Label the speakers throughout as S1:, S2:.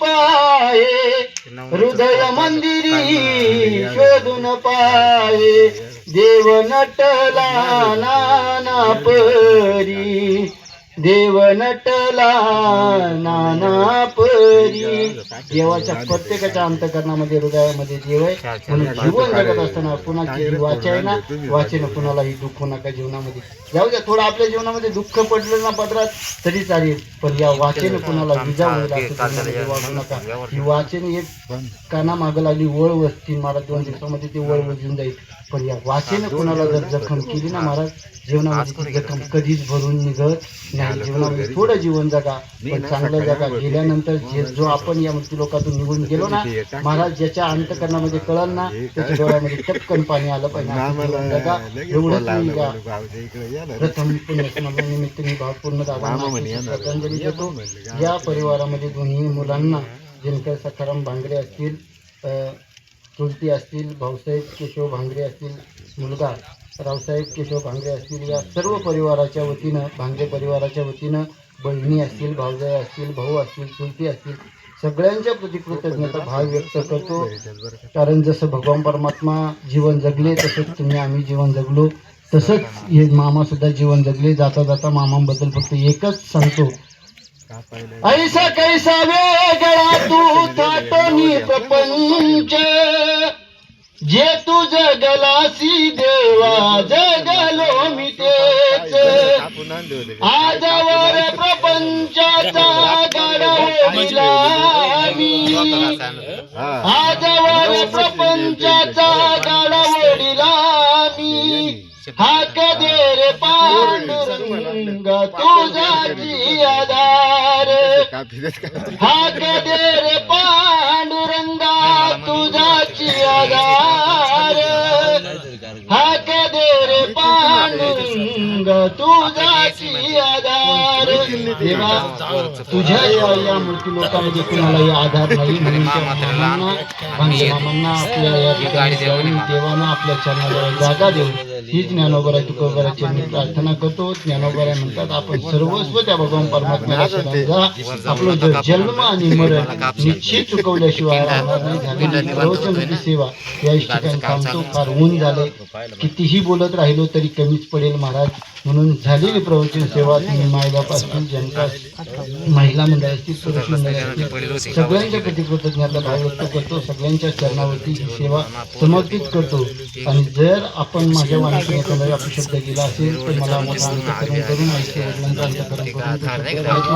S1: पाये हृदय मंदिरी शोधून पाये देव नटला नाना परी देव नटला नाना परी देवाच्या प्रत्येकाच्या अंतकरणामध्ये हृदयामध्ये देव आहे म्हणून जीवन जगत असताना कुणाची जी वाचा आहे ना वाचेनं कुणालाही दुःख नका जीवनामध्ये जाऊ द्या थोडं आपल्या जीवनामध्ये दुःख पडलं ना पदरात तरी चालेल पण या वाचेनं कुणाला विजा होईल असं वागू नका ही वाचेने एक काना मागं लागली वळ वसती महाराज 2 दिवसामध्ये ते वळ वजून जाईल पण या वाचेनं कुणाला जर जखम केली ना महाराज जीवनामध्ये जखम कधीच भरून निघत नाही जीवनामध्ये थोडं जीवन जगा पण चांगलं जगा गेल्यानंतर जो आपण या मृत्यू लोकातून निघून गेलो ना महाराज ज्याच्या अंतकरणामध्ये कळल ना त्याच्या डोळ्यामध्ये टपकन पाणी आलं पाहिजे जगा एवढंच प्रथम पुण्यस्मरणानिमित्त मी भावपूर्ण दादांना श्रद्धांजली देतो या परिवारामध्ये दोन्ही मुलांना दिनकर सखाराम भांगरे असतील चुलती असतील भाऊसाहेब केशव भांगरे असतील मुलगा रावसाहेब केशव भांगरे असतील या सर्व परिवाराच्या वतीनं भांगरे परिवाराच्या वतीनं बहिणी असतील भाऊजाई असतील भाऊ असतील चुलती असतील सगळ्यांच्या प्रति कृतज्ञता भाव व्यक्त करतो कारण जसं भगवान परमात्मा जीवन जगले तसंच तुम्ही आम्ही जीवन जगलो तसंच हे मामा सुद्धा जीवन जगले जाता जाता मामांबद्दल फक्त एकच सांगतो ऐसा कैसा वेगळा तू थाटणी प्रपंच जे तू जगलासी देवा जगलो मी तेच आजवर प्रपंचाचा गाडा मी आजवर प्रपंचाचा गाडा वडिला मी हाक दे रे पांडुरंग तुझाची आधार हाक दे रे पांडुरंगा तुझाची आधार हाक दे रे पांडुरंग तुझाची आधार देवा तुझ्या या मृत्यू लोकांमध्ये कुणालाही आधार नाही म्हणून मामांना आपल्या या ठिकाणी देवानं आपल्या चरणाला जागा देऊ हीच ज्ञानोबरा तुकोबराची मी प्रार्थना करतो ज्ञानोबरा म्हणतात आपण सर्वस्व त्या भगवान परमात्म्याला शरण आपलं जन्म आणि मरण निश्चित चुकवल्याशिवाय राहणार नाही झालेली प्रवचनाची सेवा या ठिकाणी थांबतो फार ऊन झाले कितीही बोलत राहिलो तरी कमीच पडेल महाराज म्हणून झालेली प्रवचन सेवा तुम्ही मायबाप असतील जनता महिला मंडळ असतील पुरुष मंडळ असतील सगळ्यांच्या प्रति कृतज्ञता भाव व्यक्त करतो सगळ्यांच्या चरणावरती ही सेवा समर्पित करतो आणि जर आपण माझ्या वाणीतून एखादा अपशब्द गेला असेल तर मला मोठा अंतकरण करून आईचे वडिलांचं अंतकरण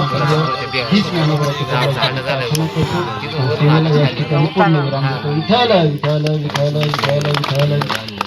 S1: करून हीच ज्ञानोबराची प्रार्थना करतो सेवेला या ठिकाणी पूर्ण विराम देतो विठाला विठाला विठाला विठाला विठाला